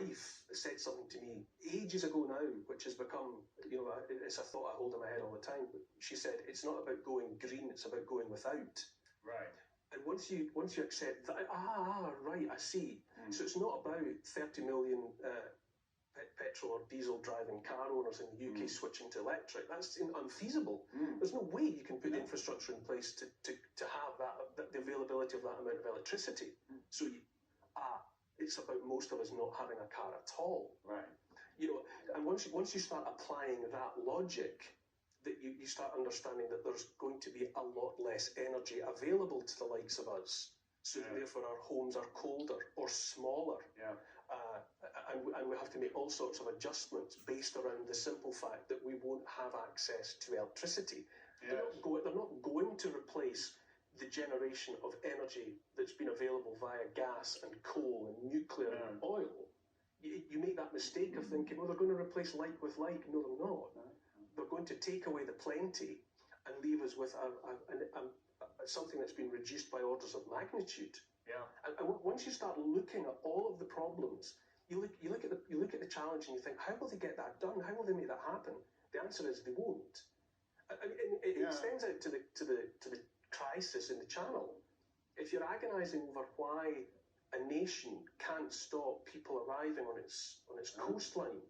wife said something to me ages ago now, which has become, it's a thought I hold in my head all the time. But she said, it's not about going green, it's about going without. Right. And once you accept that, right, I see. So it's not about 30 million petrol or diesel driving car owners in the UK switching to electric. That's unfeasible. There's no way you can put the infrastructure in place to have the availability of that amount of electricity. So it's about most of us not having a car at all. Right. And once you start applying that logic, that you start understanding that there's going to be a lot less energy available to the likes of us. So therefore our homes are colder or smaller. Yeah. And we have to make all sorts of adjustments based around the simple fact that we won't have access to electricity. Yes. They're not going to replace the generation of energy that's been available via gas and coal and nuclear and oil. You make that mistake of thinking, well, they're going to replace like with like. No, they're not. They're going to take away the plenty and leave us with something that's been reduced by orders of magnitude. Yeah. And once you start looking at all of the problems, you look at the challenge and you think, how will they get that done? How will they make that happen? The answer is they won't. And it extends out to the crisis in the Channel. If you're agonising over why a nation can't stop people arriving on its coastline,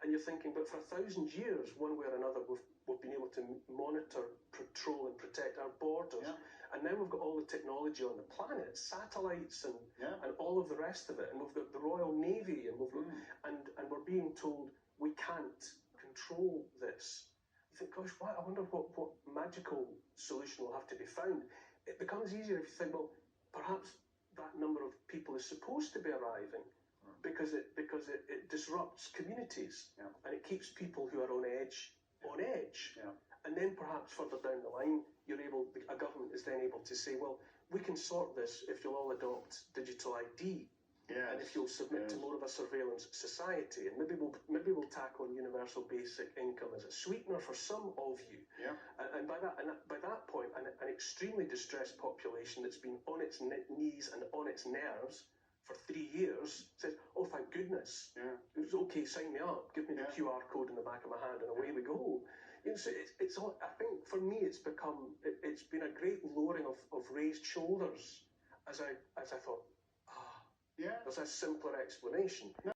and you're thinking, but for 1,000 years, one way or another, we've been able to monitor, patrol, and protect our borders. Yeah. And now we've got all the technology on the planet, satellites and all of the rest of it. And we've got the Royal Navy, and and we're being told we can't control this. You think, gosh, I wonder what magical solution will have to be found. It becomes easier if you think, well, perhaps that number of people is supposed to be arriving because it disrupts communities and it keeps people who are on edge on edge. Yeah. And then perhaps further down the line, a government is then able to say, well, we can sort this if you'll all adopt digital ID. Yes. And if you'll submit to more of a surveillance society, and maybe we'll tack on universal basic income as a sweetener for some of you. Yeah. And by that point, an extremely distressed population that's been on its knees and on its nerves for 3 years says, "Oh, thank goodness! It's okay. Sign me up. Give me the QR code in the back of my hand, and away we go." So it's all. I think for me, it's been a great lowering of raised shoulders as I thought. There's a simpler explanation.